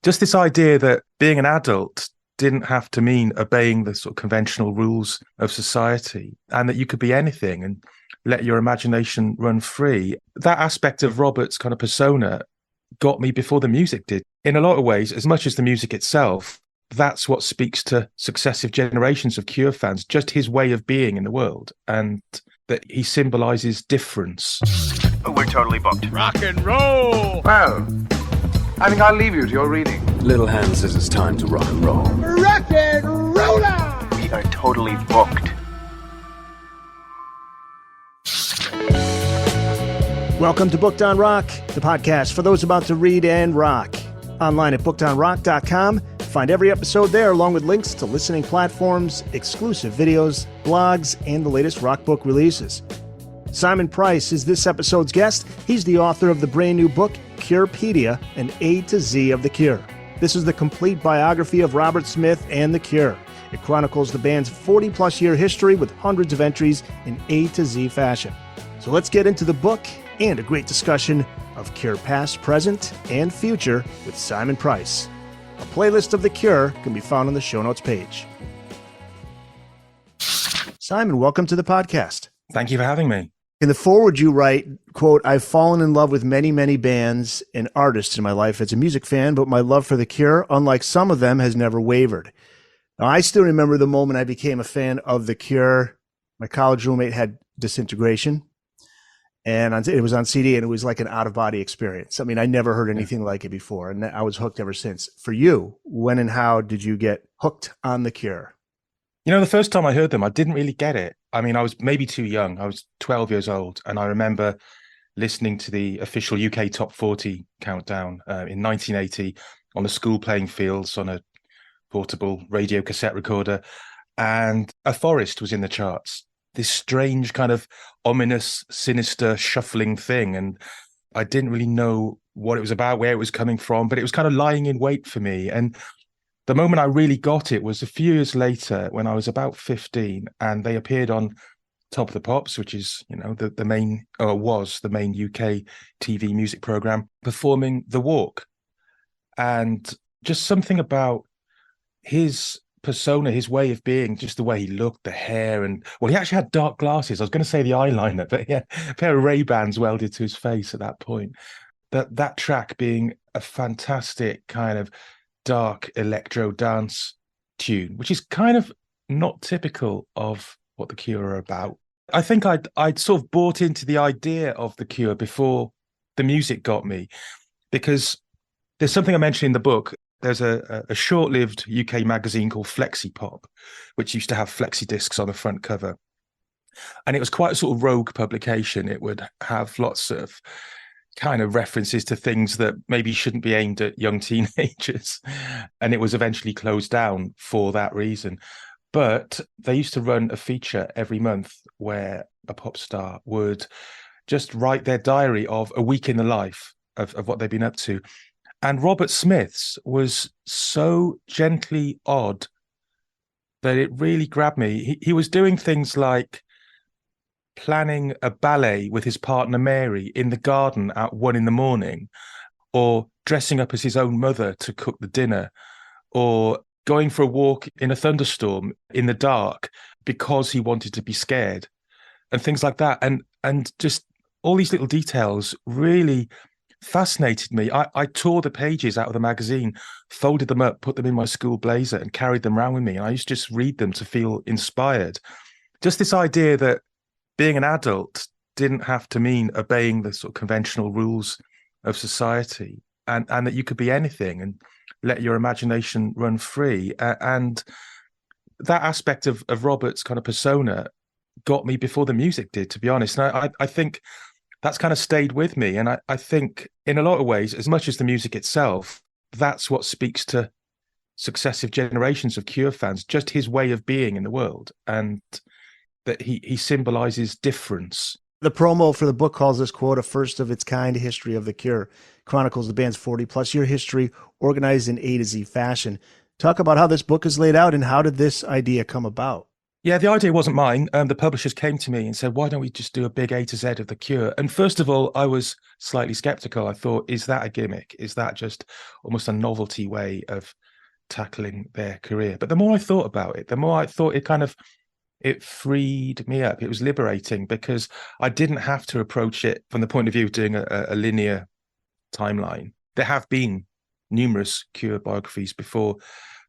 Just this idea that being an adult didn't have to mean obeying the sort of conventional rules of society, and that you could be anything and let your imagination run free. That aspect of Robert's kind of persona got me before the music did. In a lot of ways, as much as the music itself, that's what speaks to successive generations of Cure fans, just his way of being in the world, and that he symbolizes difference. We're totally booked. Rock and roll! Well, I think I'll leave you to your reading. Little Hand says it's time to rock and roll. Rock and roller! We are totally booked. Welcome to Booked on Rock, the podcast for those about to read and rock. Online at bookedonrock.com. Find every episode there, along with links to listening platforms, exclusive videos, blogs, and the latest rock book releases. Simon Price is this episode's guest. He's the author of the brand new book, Curepedia, an A to Z of The Cure. This is the complete biography of Robert Smith and The Cure. It chronicles the band's 40-plus year history with hundreds of entries in A to Z fashion. So let's get into the book and a great discussion of Cure past, present, and future with Simon Price. A playlist of The Cure can be found on the show notes page. Simon, welcome to the podcast. Thank you for having me. In the foreword, you write, quote, "I've fallen in love with many, many bands and artists in my life as a music fan, but my love for The Cure, unlike some of them, has never wavered." Now, I still remember the moment I became a fan of The Cure. My college roommate had Disintegration, and it was on CD, and it was like an out-of-body experience. I mean, I never heard anything like it before, and I was hooked ever since. For you, when and how did you get hooked on The Cure? You know, the first time I heard them, I didn't really get it. I mean, I was maybe too young. I was 12 years old, and I remember listening to the official UK Top 40 countdown in 1980 on the school playing fields on a portable radio cassette recorder, and A Forest was in the charts. This strange kind of ominous, sinister, shuffling thing, and I didn't really know what it was about, where it was coming from, but it was kind of lying in wait for me. And the moment I really got it was a few years later when I was about 15, and they appeared on Top of the Pops, which is, you know, the main, or was the main UK TV music program, performing The Walk. And just something about his persona, his way of being, just the way he looked, the hair, and, well, he actually had dark glasses. I was going to say the eyeliner, but yeah, a pair of Ray-Bans welded to his face at that point. That track being a fantastic kind of dark electro dance tune, which is kind of not typical of what The Cure are about. I think I'd sort of bought into the idea of The Cure before the music got me, because there's something I mentioned in the book. There's a short-lived UK magazine called Flexi Pop, which used to have flexi discs on the front cover, and it was quite a sort of rogue publication. It would have lots of kind of references to things that maybe shouldn't be aimed at young teenagers. And it was eventually closed down for that reason. But they used to run a feature every month where a pop star would just write their diary of a week in the life of what they've been up to. And Robert Smith's was so gently odd that it really grabbed me. He was doing things like planning a ballet with his partner Mary in the garden at 1 a.m, or dressing up as his own mother to cook the dinner, or going for a walk in a thunderstorm in the dark because he wanted to be scared, and things like that. And just all these little details really fascinated me. I tore the pages out of the magazine, folded them up, put them in my school blazer, and carried them around with me. And I used to just read them to feel inspired. Just this idea that being an adult didn't have to mean obeying the sort of conventional rules of society, and that you could be anything and let your imagination run free. And that aspect of Robert's kind of persona got me before the music did, to be honest. And I think that's kind of stayed with me. And I think in a lot of ways, as much as the music itself, that's what speaks to successive generations of Cure fans, just his way of being in the world, and that he symbolizes difference. The promo for the book calls this quote a first of its kind history of The Cure, chronicles the band's 40-plus year history, organized in A to Z fashion. Talk about how this book is laid out, and how did this idea come about? Yeah, the idea wasn't mine. The publishers came to me and said, why don't we just do a big A to Z of the Cure? And first of all, I was slightly skeptical. I thought, is that a gimmick? Is that just almost a novelty way of tackling their career? But the more I thought about it, the more I thought it freed me up. It was liberating because I didn't have to approach it from the point of view of doing a linear timeline. There have been numerous Cure biographies before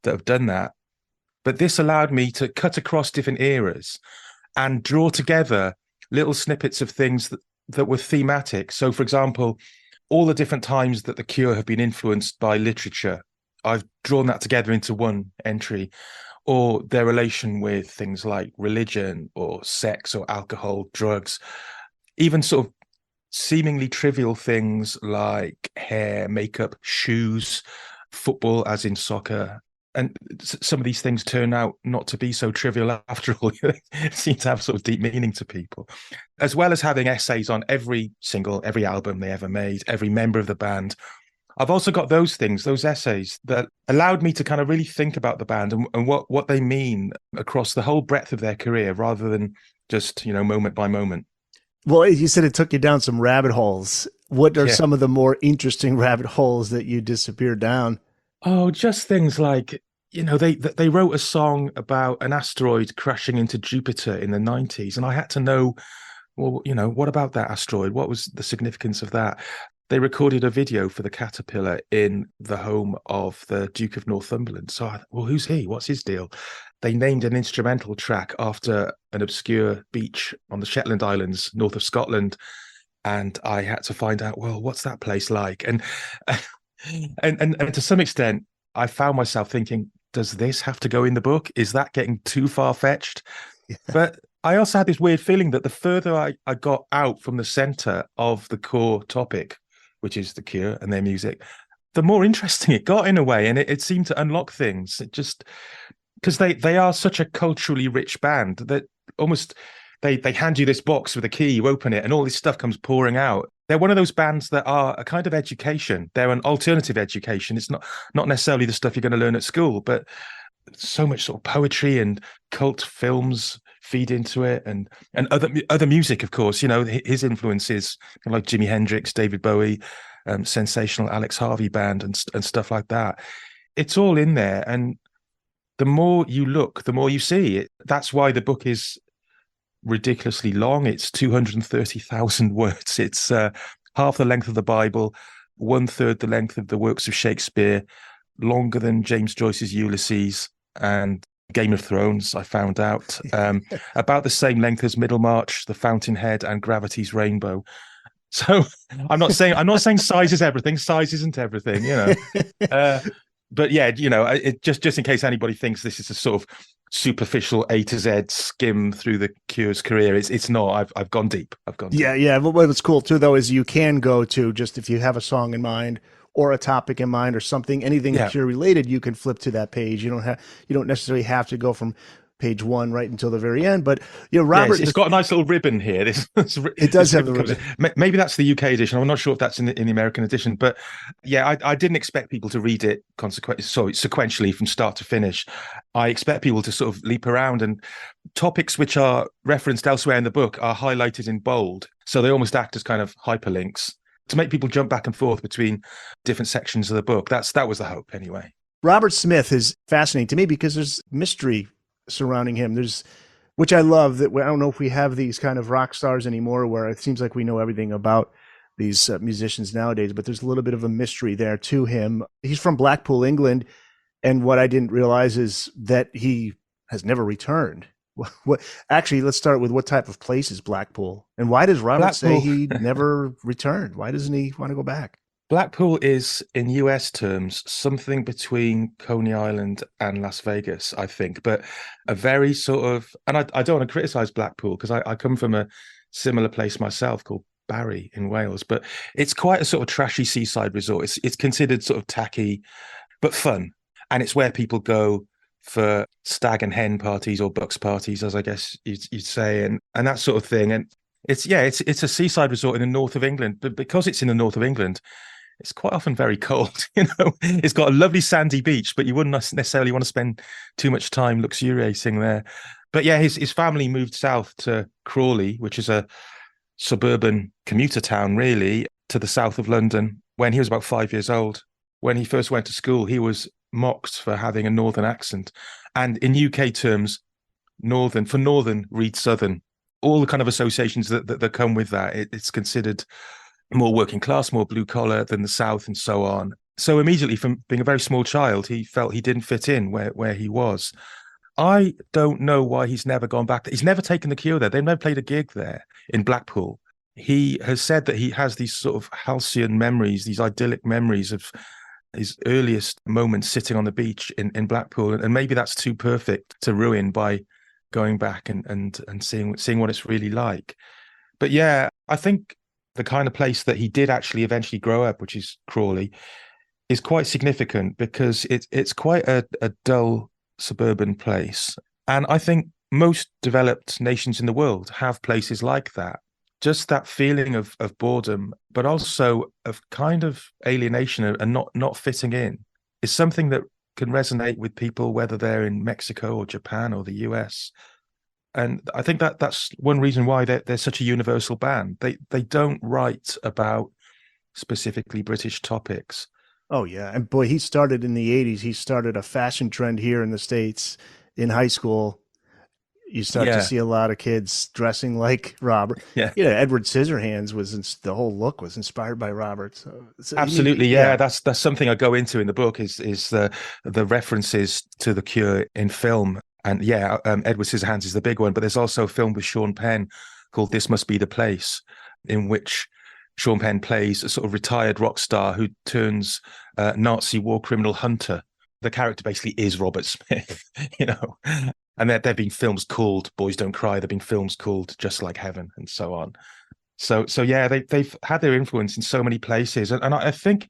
that have done that. But this allowed me to cut across different eras and draw together little snippets of things that were thematic. So, for example, all the different times that the Cure have been influenced by literature, I've drawn that together into one entry, or their relation with things like religion or sex or alcohol, drugs, even sort of seemingly trivial things like hair, makeup, shoes, football, as in soccer. And some of these things turn out not to be so trivial after all. Seem to have sort of deep meaning to people, as well as having essays on every single, every album they ever made, every member of the band. I've also got those things, those essays that allowed me to kind of really think about the band and what they mean across the whole breadth of their career, rather than just, moment by moment. Well, you said it took you down some rabbit holes. What are Yeah. some of the more interesting rabbit holes that you disappeared down? Oh, just things like, they wrote a song about an asteroid crashing into Jupiter in the 90s. And I had to know, well, what about that asteroid? What was the significance of that? They recorded a video for the Caterpillar in the home of the Duke of Northumberland. So, well, who's he? What's his deal? They named an instrumental track after an obscure beach on the Shetland Islands, north of Scotland. And I had to find out, well, what's that place like? And to some extent, I found myself thinking, does this have to go in the book? Is that getting too far-fetched? Yeah. But I also had this weird feeling that the further I got out from the center of the core topic, which is the Cure and their music, the more interesting it got in a way. And it seemed to unlock things. It just, because they are such a culturally rich band that almost they hand you this box with a key, you open it, and all this stuff comes pouring out. They're one of those bands that are a kind of education. They're an alternative education. It's not necessarily the stuff you're going to learn at school, but so much sort of poetry and cult films feed into it, and other music, of course. His influences like Jimi Hendrix, David Bowie, sensational Alex Harvey band, and stuff like that. It's all in there, and the more you look, the more you see it. That's why the book is ridiculously long. It's 230,000 words. It's half the length of the Bible, 1/3 the length of the works of Shakespeare, longer than James Joyce's Ulysses and Game of Thrones, I found out. About the same length as Middlemarch, The Fountainhead, and Gravity's Rainbow. So I'm not saying size is everything. Size isn't everything, but yeah, it just in case anybody thinks this is a sort of superficial A to Z skim through the Cure's career, it's not. I've gone deep. Yeah. What's cool too, though, is you can go to, just if you have a song in mind or a topic in mind or something, anything Cure related, you can flip to that page. You don't necessarily have to go from page one right until the very end. But Robert, it's got a nice little ribbon here. It does have the ribbon. Maybe that's the UK edition. I'm not sure if that's in the American edition. But yeah, I didn't expect people to read it sequentially from start to finish. I expect people to sort of leap around, and topics which are referenced elsewhere in the book are highlighted in bold. So they almost act as kind of hyperlinks to make people jump back and forth between different sections of the book. That was the hope, anyway. Robert Smith is fascinating to me because there's mystery surrounding him. Which I love, that I don't know if we have these kind of rock stars anymore where it seems like we know everything about these musicians nowadays, but there's a little bit of a mystery there to him. He's from Blackpool, England. And what I didn't realize is that he has never returned. Actually, let's start with what type of place is Blackpool? And why does Robert say he never returned? Why doesn't he want to go back? Blackpool is, in US terms, something between Coney Island and Las Vegas, I think, but a very sort of, and I don't want to criticize Blackpool because I come from a similar place myself called Barry in Wales, but it's quite a sort of trashy seaside resort. It's considered sort of tacky, but fun. And it's where people go for stag and hen parties or bucks parties, as I guess you'd say, and that sort of thing. And it's a seaside resort in the north of England, but because it's in the north of England, it's quite often very cold. It's got a lovely sandy beach, but you wouldn't necessarily want to spend too much time luxuriating there. But yeah, his family moved south to Crawley, which is a suburban commuter town, really, to the south of London when he was about 5 years old. When he first went to school, he was mocked for having a northern accent. And in UK terms, northern read southern. All the kind of associations that come with that. It's considered more working class, more blue collar than the South, and so on. So immediately, from being a very small child, he felt he didn't fit in where he was. I don't know why he's never gone back. He's never taken the Cure there. They've never played a gig there in Blackpool. He has said that he has these sort of halcyon memories, these idyllic memories of his earliest moments sitting on the beach in Blackpool. And maybe that's too perfect to ruin by going back and seeing what it's really like. But yeah, I think the kind of place that he did actually eventually grow up, which is Crawley, is quite significant because it's quite a dull suburban place. And I think most developed nations in the world have places like that. Just that feeling of boredom, but also of kind of alienation and not fitting in is something that can resonate with people, whether they're in Mexico or Japan or the US. And I think that's one reason why they're such a universal band. They don't write about specifically British topics. Oh, yeah. And boy, he started in the 80s. He started a fashion trend here in the States in high school. You start to see a lot of kids dressing like Robert. Yeah. Edward Scissorhands the whole look was inspired by Robert. So absolutely, yeah. That's something I go into in the book is the references to the Cure in film. And yeah, Edward Scissorhands is the big one, but there's also a film with Sean Penn called This Must Be the Place, in which Sean Penn plays a sort of retired rock star who turns Nazi war criminal hunter. The character basically is Robert Smith, And there have been films called Boys Don't Cry. There have been films called Just Like Heaven, and so on. So yeah, they've had their influence in so many places, and I think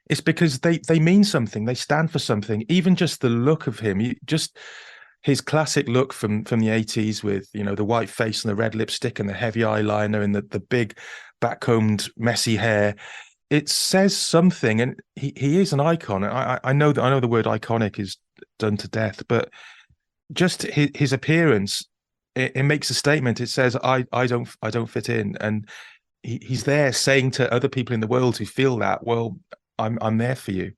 it's because they mean something. They stand for something. Even just the look of him, just his classic look from the 80s with the white face and the red lipstick and the heavy eyeliner and the big backcombed messy hair. It says something, and he is an icon. I know the word iconic is done to death, but just his appearance, it makes a statement. It says I don't fit in, and he's there saying to other people in the world who feel that, well, I'm there for you.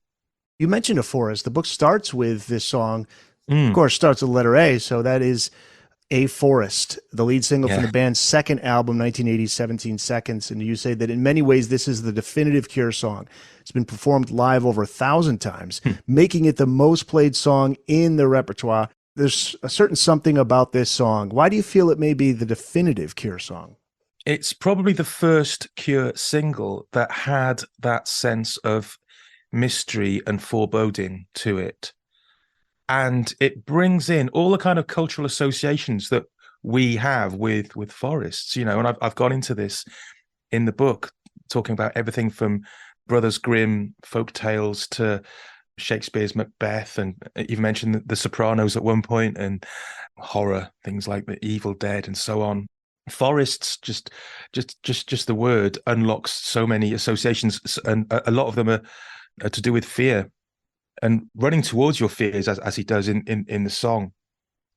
You mentioned a forest. The book starts with this song. Of course, starts with the letter A, so that is A Forest, the lead single from the band's second album, 1980's 17 Seconds. And you say that in many ways, this is the definitive Cure song. It's been performed live over 1,000 times, making it the most played song in the repertoire. There's a certain something about this song. Why do you feel it may be the definitive Cure song? It's probably the first Cure single that had that sense of mystery and foreboding to it. And it brings in all the kind of cultural associations that we have with forests, and I've gone into this in the book, talking about everything from Brothers Grimm folk tales to Shakespeare's Macbeth, and even mentioned the Sopranos at one point, and horror, things like the Evil Dead and so on. Forests, just the word unlocks so many associations, and a lot of them are to do with fear and running towards your fears, as he does in the song.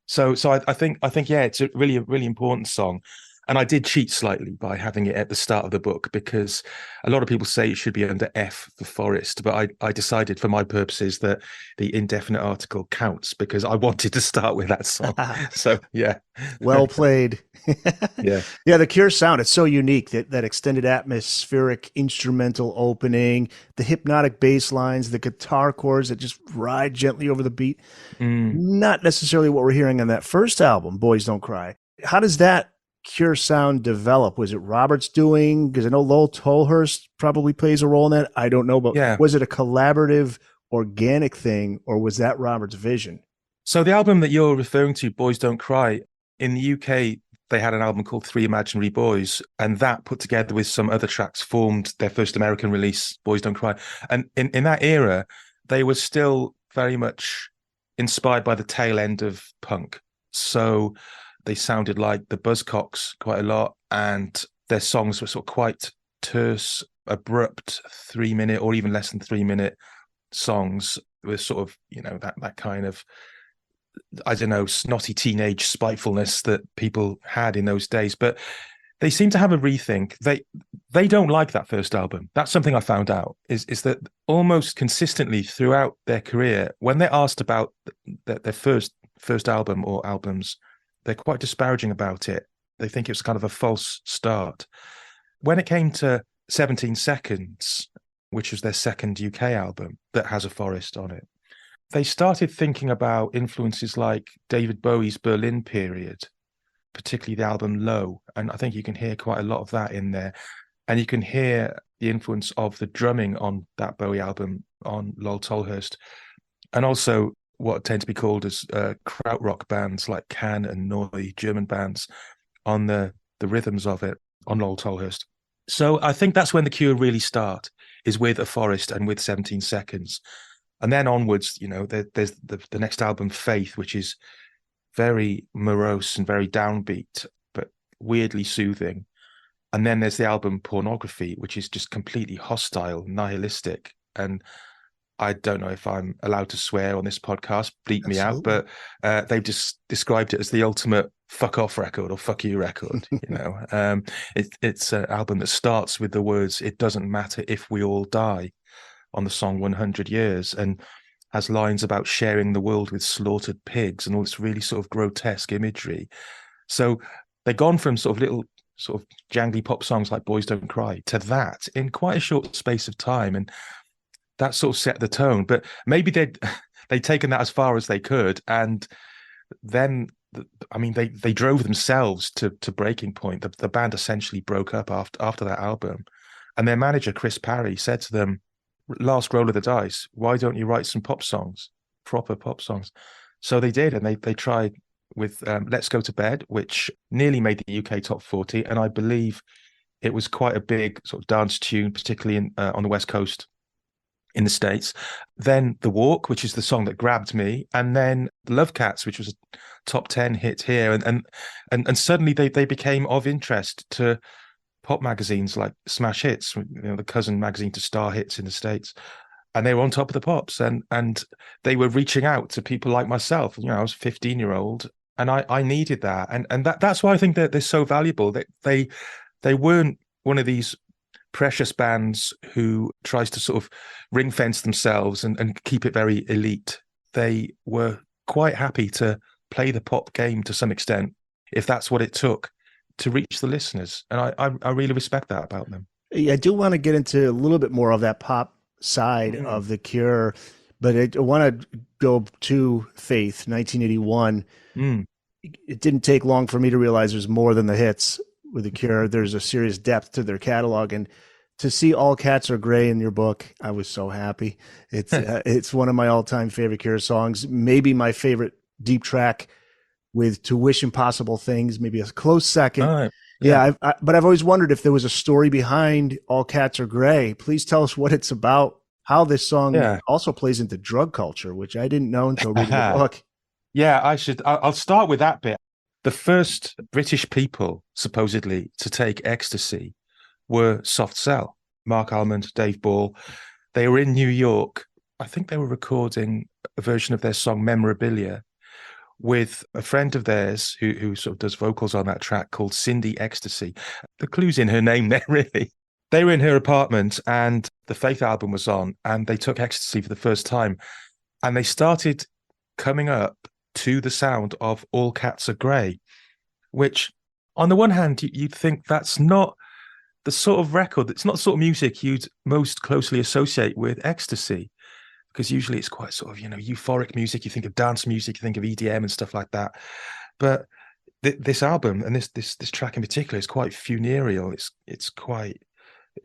So I think yeah, it's a really important song. And I did cheat slightly by having it at the start of the book, because a lot of people say it should be under F for forest, but I decided for my purposes that the indefinite article counts because I wanted to start with that song. So yeah. Well played. Yeah. Yeah, the Cure sound, it's so unique, that extended atmospheric instrumental opening, the hypnotic bass lines, the guitar chords that just ride gently over the beat. Not necessarily what we're hearing on that first album, Boys Don't Cry. How does that Cure sound develop? Was it Robert's doing? Because I know Lowell Tolhurst probably plays a role in that. I don't know, but was it a collaborative, organic thing, or was that Robert's vision? So the album that you're referring to, Boys Don't Cry, in the UK, they had an album called Three Imaginary Boys, and that put together with some other tracks formed their first American release, Boys Don't Cry. And in that era, they were still very much inspired by the tail end of punk. So they sounded like the Buzzcocks quite a lot, and their songs were sort of quite terse, abrupt 3-minute or even less than 3-minute songs with sort of, that kind of I don't know, snotty teenage spitefulness that people had in those days. But they seem to have a rethink. They don't like that first album. That's something I found out, is that almost consistently throughout their career, when they're asked about their first album or albums, they're quite disparaging about it. They think it was kind of a false start. When it came to 17 Seconds, which was their second UK album that has a forest on it, they started thinking about influences like David Bowie's Berlin period, particularly the album Low. And I think you can hear quite a lot of that in there. And you can hear the influence of the drumming on that Bowie album on Lol Tolhurst. And also what tend to be called as krautrock bands like Can and Neu, German bands, on the rhythms of it on Lol Tolhurst. So I think that's when the Cure really start, is with A Forest and with 17 Seconds. And then onwards, you know, there's the next album, Faith, which is very morose and very downbeat, but weirdly soothing. And then there's the album Pornography, which is just completely hostile, nihilistic. And I don't know if I'm allowed to swear on this podcast, bleep me out, but they've just described it as the ultimate fuck off record or fuck you record. You know, it's an album that starts with the words, "It doesn't matter if we all die," on the song 100 Years, and has lines about sharing the world with slaughtered pigs and all this really sort of grotesque imagery. So they've gone from sort of little sort of jangly pop songs like Boys Don't Cry to that in quite a short space of time. And that sort of set the tone. But maybe they'd taken that as far as they could. And then, I mean, they drove themselves to breaking point. The band essentially broke up after that album. And their manager, Chris Parry, said to them, "Last roll of the dice, why don't you write some pop songs, proper pop songs?" So they did, and they tried with Let's Go to Bed, which nearly made the UK top 40, and I believe it was quite a big sort of dance tune, particularly on the West Coast in the States. Then The Walk, which is the song that grabbed me, and then Love Cats, which was a top 10 hit here, and suddenly they became of interest to pop magazines like Smash Hits, you know, the cousin magazine to Star Hits in the States, and they were on top of the pops, and they were reaching out to people like myself. You know, I was a 15-year-old, and I needed that, and that's why I think that they're so valuable. That they weren't one of these precious bands who tries to sort of ring fence themselves and keep it very elite. They were quite happy to play the pop game to some extent, if that's what it took to reach the listeners. And I really respect that about them. I do want to get into a little bit more of that pop side of the Cure, but I want to go to Faith, 1981. It didn't take long for me to realize there's more than the hits with the Cure. There's a serious depth to their catalog, and to see All Cats Are Gray in your book, I was so happy. It's one of my all-time favorite Cure songs, maybe my favorite deep track, with To Wish Impossible Things, maybe a close second. Right. Yeah, but I've always wondered if there was a story behind All Cats Are Gray. Please tell us what it's about, how this song also plays into drug culture, which I didn't know until reading the book. Yeah, I'll start with that bit. The first British people, supposedly, to take ecstasy were Soft Cell, Mark Almond, Dave Ball. They were in New York. I think they were recording a version of their song Memorabilia with a friend of theirs who sort of does vocals on that track, called Cindy Ecstasy. The clue's in her name there, really. They were in her apartment and the Faith album was on, and they took ecstasy for the first time. And they started coming up to the sound of All Cats Are Grey, which on the one hand, you'd think that's not the sort of record, it's not the sort of music you'd most closely associate with ecstasy, because usually it's quite sort of, you know, euphoric music. You think of dance music, you think of EDM and stuff like that. But this album and this track in particular is quite funereal. It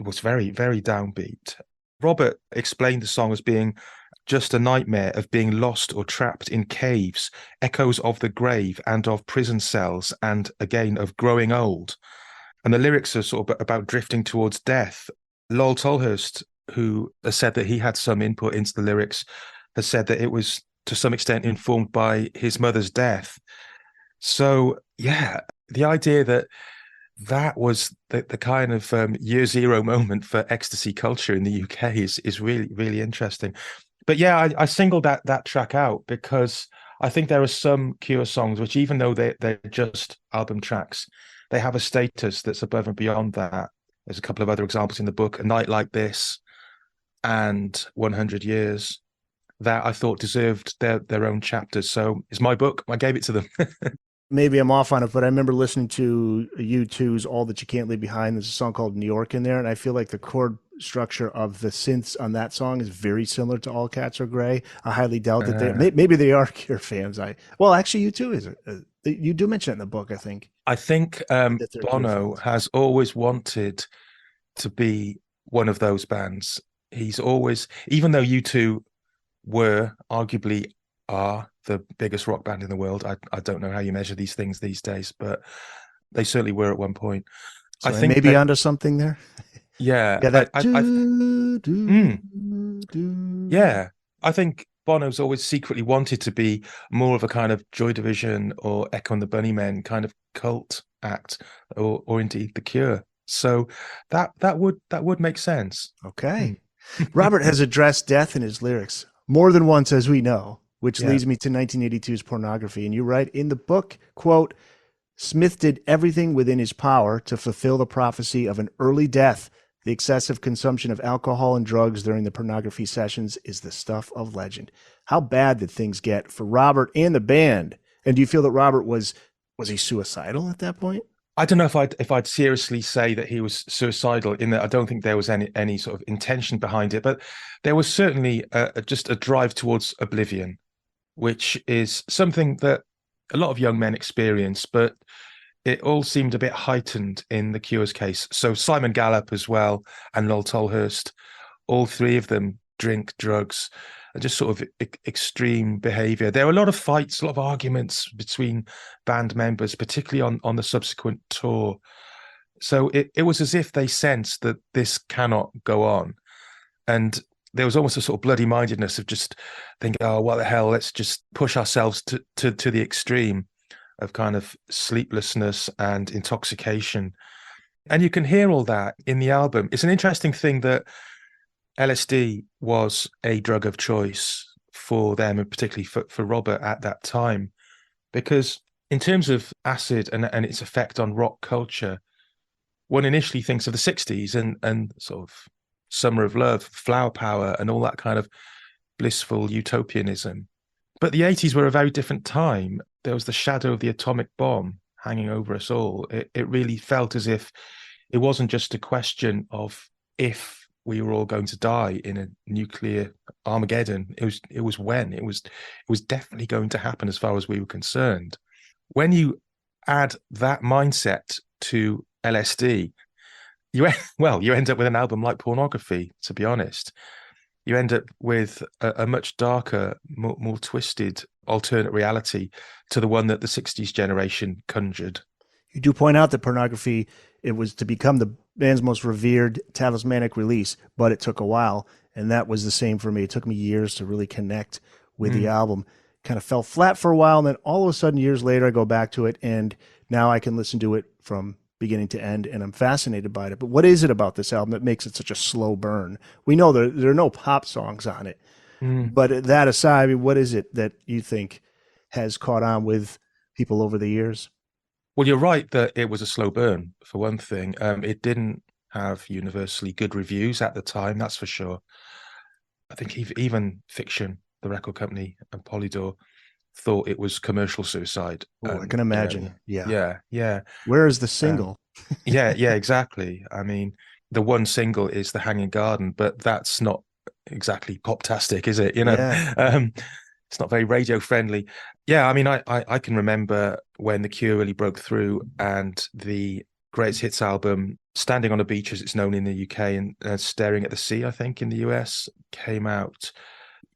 was very, very downbeat. Robert explained the song as being just a nightmare of being lost or trapped in caves, echoes of the grave and of prison cells, and again of growing old. And the lyrics are sort of about drifting towards death. Lol Tolhurst, who has said that he had some input into the lyrics, has said that it was to some extent informed by his mother's death. So, yeah, the idea that was the kind of year zero moment for ecstasy culture in the UK is really, really interesting. But yeah, I singled that track out because I think there are some Cure songs which, even though they're just album tracks, they have a status that's above and beyond that. There's a couple of other examples in the book, A Night Like This and 100 Years, that I thought deserved their own chapters. So it's my book. I gave it to them. Maybe I'm off on it, but I remember listening to U2's All That You Can't Leave Behind. There's a song called New York in there, and I feel like the chord structure of the synths on that song is very similar to All Cats Are Gray. I highly doubt that maybe they are Cure fans. Actually, U2 is. You do mention it in the book, I think. I think Bono has always wanted to be one of those bands. He's always, even though U2 were arguably are the biggest rock band in the world. I don't know how you measure these things these days, but they certainly were at one point. So I think maybe onto something there. Yeah. Yeah. I think Bono's always secretly wanted to be more of a kind of Joy Division or Echo and the Bunnymen kind of cult act, or indeed The Cure. So that would make sense. Okay. Robert has addressed death in his lyrics more than once, as we know, which leads me to 1982's Pornography. And you write in the book, quote, Smith did everything within his power to fulfill the prophecy of an early death. The excessive consumption of alcohol and drugs during the pornography sessions is the stuff of legend. How bad did things get for Robert and the band? And do you feel that Robert was he suicidal at that point? I don't know if I'd seriously say that he was suicidal, in that I don't think there was any sort of intention behind it, but there was certainly just a drive towards oblivion, which is something that a lot of young men experience, but it all seemed a bit heightened in the Cure's case. So Simon Gallup as well, and Noel Tolhurst, all three of them drink, drugs, and just sort of extreme behavior. There were a lot of fights, a lot of arguments between band members, particularly on the subsequent tour. So it was as if they sensed that this cannot go on. And there was almost a sort of bloody-mindedness of just thinking, oh, what the hell, let's just push ourselves to the extreme of kind of sleeplessness and intoxication. And you can hear all that in the album. It's an interesting thing that LSD was a drug of choice for them, and particularly for Robert at that time, because in terms of acid and its effect on rock culture, one initially thinks of the 60s and sort of Summer of Love, Flower Power, and all that kind of blissful utopianism. But the 80s were a very different time. There was the shadow of the atomic bomb hanging over us all. It really felt as if it wasn't just a question of if we were all going to die in a nuclear Armageddon. It was when. It was definitely going to happen as far as we were concerned. When you add that mindset to LSD, you end up with an album like Pornography, to be honest. You end up with a much darker, more twisted alternate reality to the one that the 60s generation conjured. You do point out that Pornography, it was to become the band's most revered talismanic release, but it took a while, and that was the same for me. It took me years to really connect with the album. Kind of fell flat for a while, and then all of a sudden, years later, I go back to it, and now I can listen to it from beginning to end, and I'm fascinated by it. But what is it about this album that makes it such a slow burn? We know there are no pop songs on it, but that aside, I mean, what is it that you think has caught on with people over the years? Well, you're right that it was a slow burn, for one thing. It didn't have universally good reviews at the time, that's for sure. I think even Fiction, the record company, and Polydor thought it was commercial suicide. I can imagine. Yeah. Where is the single? Yeah, exactly. I mean, the one single is The Hanging Garden, but that's not exactly pop-tastic, is it? You know, it's not very radio friendly. Yeah, I mean, I can remember when The Cure really broke through, and the Greatest Hits album, Standing on a Beach as it's known in the UK, and Staring at the Sea, I think, in the US, came out.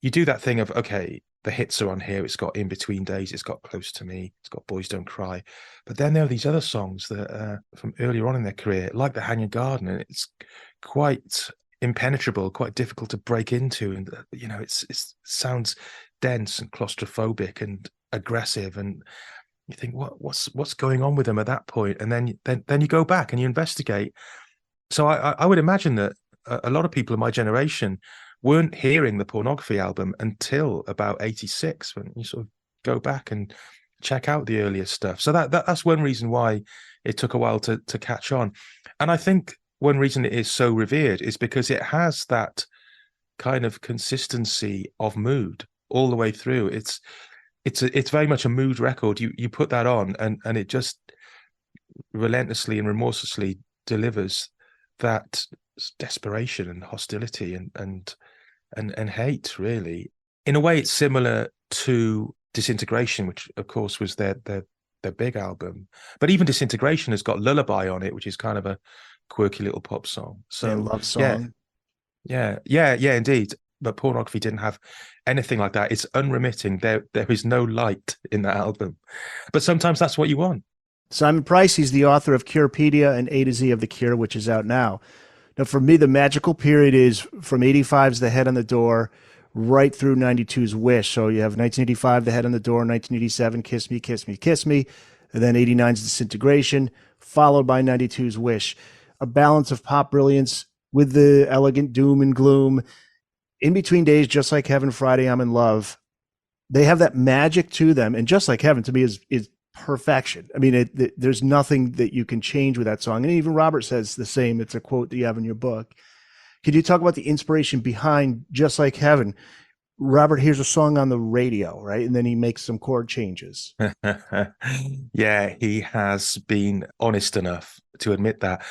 You do that thing of, okay, the hits are on here. It's got In Between Days. It's got Close to Me. It's got Boys Don't Cry. But then there are these other songs that from earlier on in their career, like The Hanging Garden, and it's quite impenetrable, quite difficult to break into. And, you know, it sounds dense and claustrophobic and aggressive. And you think, what's going on with them at that point? And then you go back and you investigate. So I would imagine that a lot of people in my generation weren't hearing the Pornography album until about 86, when you sort of go back and check out the earlier stuff. So that's one reason why it took a while to catch on. And I think one reason it is so revered is because it has that kind of consistency of mood all the way through. It's very much a mood record. You put that on and it just relentlessly and remorselessly delivers that desperation and hostility and hate, really. In a way, it's similar to Disintegration, which of course was their big album. But even Disintegration has got Lullaby on it, which is kind of a quirky little pop song. So love song. Yeah, indeed. But Pornography didn't have anything like that. It's unremitting. There is no light in that album. But sometimes that's what you want. Simon Price, he's the author of Curepedia and A to Z of the Cure, which is out now. Now, for me, the magical period is from 85's The Head on the Door right through 92's Wish. So you have 1985, The Head on the Door, 1987, Kiss Me, Kiss Me, Kiss Me, and then 89's Disintegration, followed by 92's Wish. A balance of pop brilliance with the elegant doom and gloom. In Between Days, Just Like Heaven, Friday, I'm in Love. They have that magic to them. And Just Like Heaven, to me, is perfection. I mean, there's nothing that you can change with that song. And even Robert says the same. It's a quote that you have in your book. Could you talk about the inspiration behind Just Like Heaven? Robert hears a song on the radio, right? And then he makes some chord changes. Yeah, he has been honest enough to admit that.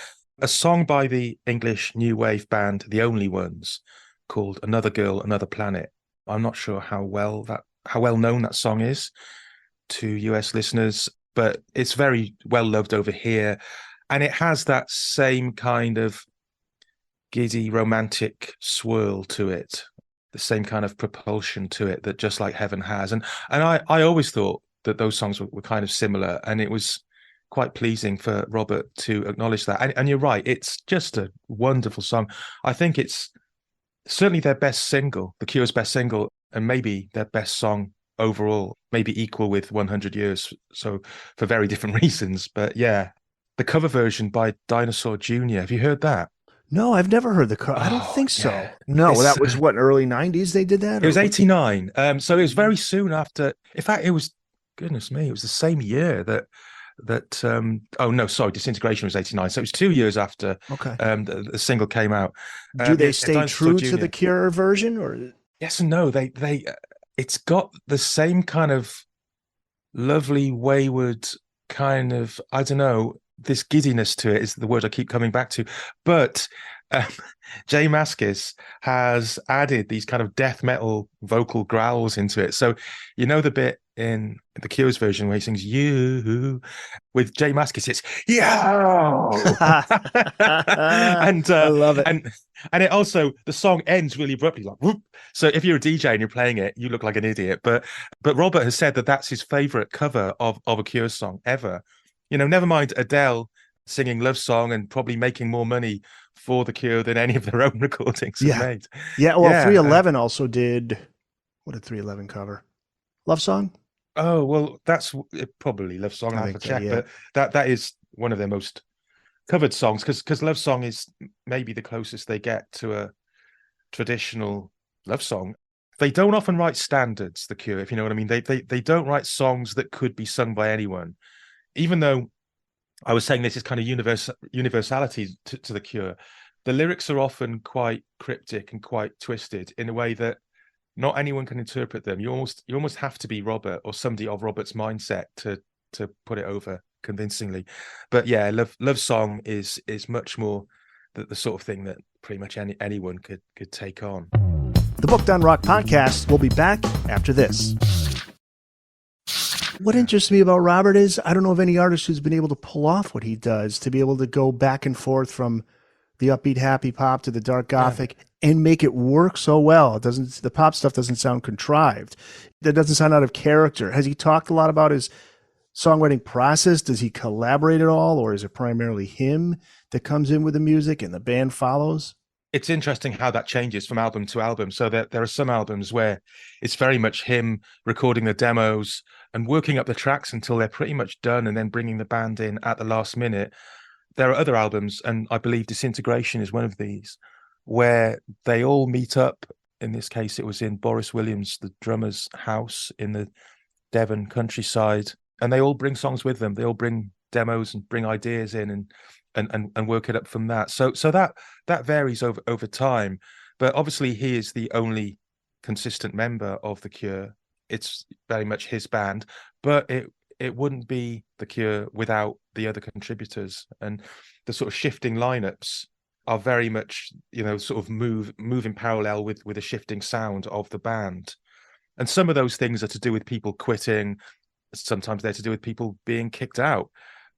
A song by the English new wave band, The Only Ones, called Another Girl, Another Planet. I'm not sure how well known that song is to US listeners, but it's very well loved over here. And it has that same kind of giddy romantic swirl to it, the same kind of propulsion to it that Just Like Heaven has. And I always thought that those songs were kind of similar, and it was quite pleasing for Robert to acknowledge that. And you're right, it's just a wonderful song. I think it's certainly their best single, The Cure's best single, and maybe their best song overall, maybe equal with 100 Years. So for very different reasons. But yeah, the cover version by Dinosaur Jr. Have you heard that? No, I've never heard the cover. I don't think so. Yeah. No, that was what, early 90s they did that? It was 89. So it was very soon after. In fact, it was, goodness me, it was the same year that Disintegration was 89. So it was 2 years after the single came out. Do they stay true to the Cure version? Or yes and no. They it's got the same kind of lovely, wayward kind of, I don't know, this giddiness to it is the word I keep coming back to. But Jay Mascis has added these kind of death metal vocal growls into it. So you know the bit in the Cure's version where he sings "You," with Jay Mascis, it's "Yo," and I love it. And it also, the song ends really abruptly, like whoop. So if you're a DJ and you're playing it, you look like an idiot. But Robert has said that that's his favorite cover of a Cure song ever. You know, never mind Adele singing Love Song and probably making more money for the Cure than any of their own recordings have made. Yeah, well, 311 also did, what did 311 cover? Love Song? Oh, well, that's probably Love Song. I have to check, but that is one of their most covered songs, because Love Song is maybe the closest they get to a traditional love song. They don't often write standards, the Cure, if you know what I mean. They don't write songs that could be sung by anyone. Even though I was saying this is kind of universality to the Cure, the lyrics are often quite cryptic and quite twisted in a way that not anyone can interpret them. You almost have to be Robert or somebody of Robert's mindset to put it over convincingly. But yeah, Love Song is much more the sort of thing that pretty much anyone could take on. The Booked on Rock podcast will be back after this. What interests me about Robert is I don't know of any artist who's been able to pull off what he does, to be able to go back and forth from the upbeat happy pop to the dark gothic and make it work so well. The pop stuff doesn't sound contrived. That doesn't sound out of character. Has he talked a lot about his songwriting process? Does he collaborate at all, or is it primarily him that comes in with the music and the band follows? It's interesting how that changes from album to album. So there are some albums where it's very much him recording the demos and working up the tracks until they're pretty much done and then bringing the band in at the last minute. There are other albums, and I believe Disintegration is one of these, where they all meet up. In this case, it was in Boris Williams, the drummer's house in the Devon countryside, and they all bring songs with them. They all bring demos and bring ideas in and work it up from that. So that varies over time. But obviously he is the only consistent member of the Cure. It's very much his band, but it wouldn't be the Cure without the other contributors. And the sort of shifting lineups are very much, sort of move in parallel with a shifting sound of the band. And some of those things are to do with people quitting. Sometimes they're to do with people being kicked out.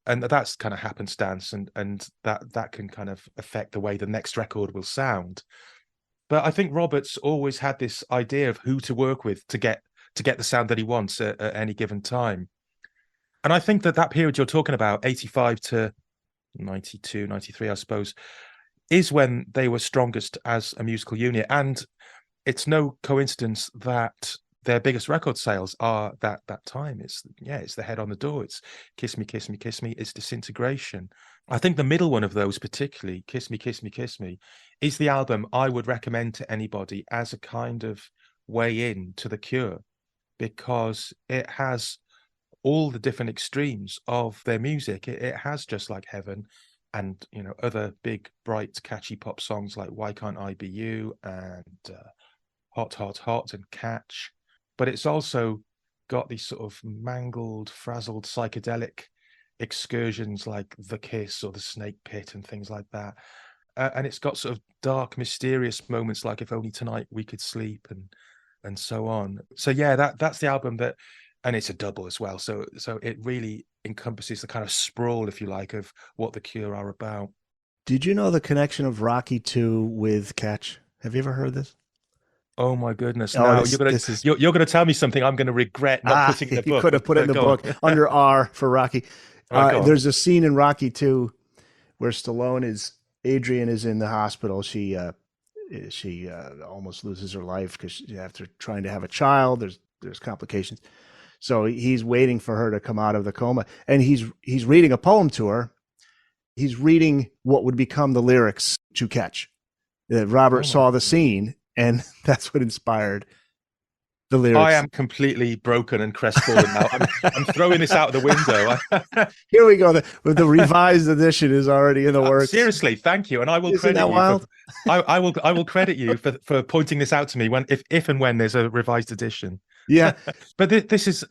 And that's kind of happenstance, and that can kind of affect the way the next record will sound. But I think Robert's always had this idea of who to work with to get the sound that he wants at any given time. And I think that period you're talking about, 85 to 92, 93, I suppose, is when they were strongest as a musical unit. And it's no coincidence that their biggest record sales are that time. It's the Head on the Door. It's Kiss Me, Kiss Me, Kiss Me. It's Disintegration. I think the middle one of those, particularly Kiss Me, Kiss Me, Kiss Me, is the album I would recommend to anybody as a kind of way in to the Cure, because it has all the different extremes of their music. It has Just Like Heaven and, other big, bright, catchy pop songs like Why Can't I Be You and Hot, Hot, Hot and Catch. But it's also got these sort of mangled, frazzled, psychedelic excursions like The Kiss or The Snake Pit and things like that. And it's got sort of dark, mysterious moments like If Only Tonight We Could Sleep and so on. So yeah, that's the album that, and it's a double as well. So it really encompasses the kind of sprawl, if you like, of what the Cure are about. Did you know the connection of Rocky 2 with Catch? Have you ever heard this? Oh my goodness! Oh, Now this you're gonna tell me something I'm gonna regret not putting in the book. You could have put it in the book under R for Rocky. There's a scene in Rocky 2 where Adrian is in the hospital. She almost loses her life because after trying to have a child, there's complications. So he's waiting for her to come out of the coma, and he's reading a poem to her. He's reading what would become the lyrics to Catch. Robert saw the scene, and that's what inspired the lyrics. I am completely broken and crestfallen now. I'm throwing this out of the window. Here we go. The revised edition is already in the works. Seriously, thank you, and I will Isn't credit that you. wild? I will credit you for pointing this out to me if and when there's a revised edition. Yeah, but this is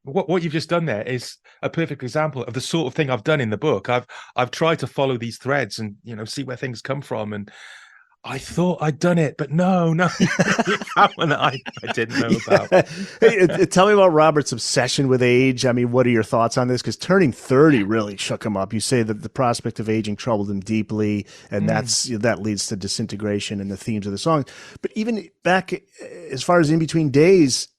what you've just done there is a perfect example of the sort of thing I've done in the book. I've tried to follow these threads and see where things come from, and I thought I'd done it, but no, one that I didn't know about. Hey, tell me about Robert's obsession with age. I mean, what are your thoughts on this? Because turning 30 really shook him up. You say that the prospect of aging troubled him deeply, and that leads to disintegration and the themes of the songs. But even back as far as In Between Days,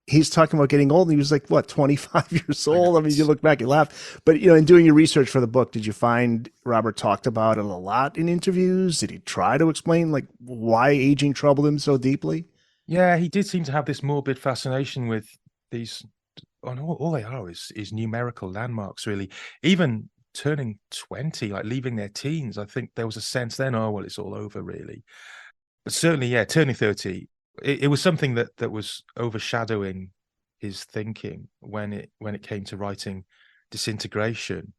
he's talking about getting old, and he was like, what, 25 years old? I mean, you look back, you laugh. But, in doing your research for the book, did you find Robert talked about it a lot in interviews? Did he try to explain, like, why aging troubled him so deeply? Yeah, he did seem to have this morbid fascination with these, all they are is numerical landmarks, really. Even turning 20, like leaving their teens, I think there was a sense then, oh, well, it's all over, really. But certainly, yeah, turning 30, it was something that was overshadowing his thinking when it came to writing Disintegration.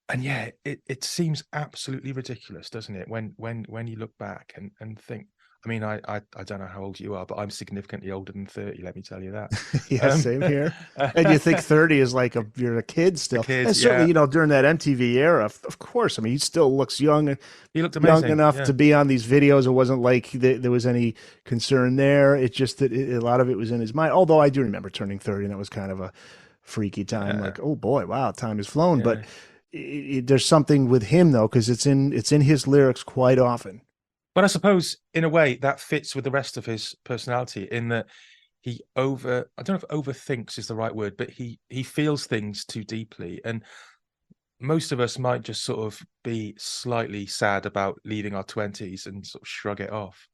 And yeah, it seems absolutely ridiculous, doesn't it? When you look back and think, I mean, I don't know how old you are, but I'm significantly older than 30, let me tell you that. Yeah, same here. And you think 30 is like you're a kid still. And certainly, during that MTV era, of course, I mean, he still looks young. He looked amazing. Young enough to be on these videos. It wasn't like there was any concern there. It's just that a lot of it was in his mind. Although I do remember turning 30, and that was kind of a freaky time. Like, oh boy, wow, time has flown. Yeah. But there's something with him, though, because it's in his lyrics quite often. But I suppose, in a way, that fits with the rest of his personality in that I don't know if overthinks is the right word, but he feels things too deeply. And most of us might just sort of be slightly sad about leaving our 20s and sort of shrug it off.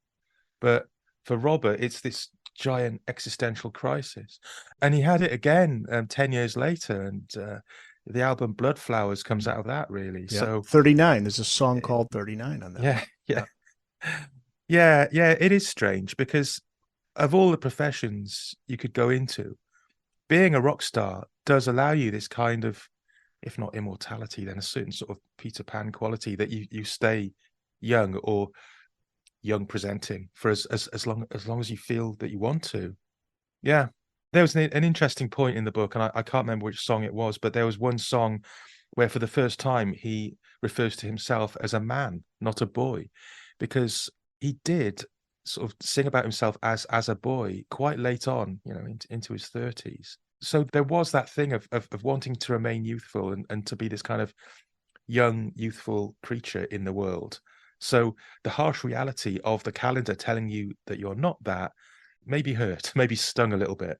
But for Robert, it's this giant existential crisis. And he had it again 10 years later. And the album Blood Flowers comes out of that, really. Yeah. So 39, there's a song called 39 on that. Yeah, it is strange because of all the professions you could go into, being a rock star does allow you this kind of, if not immortality, then a certain sort of Peter Pan quality that you stay young or young presenting for as long as you feel that you want to. Yeah. There was an interesting point in the book, and I can't remember which song it was, but there was one song where for the first time he refers to himself as a man, not a boy, because he did sort of sing about himself as a boy quite late on, into his 30s. So there was that thing of wanting to remain youthful and to be this kind of young, youthful creature in the world. So the harsh reality of the calendar telling you that you're not that maybe hurt, maybe stung a little bit.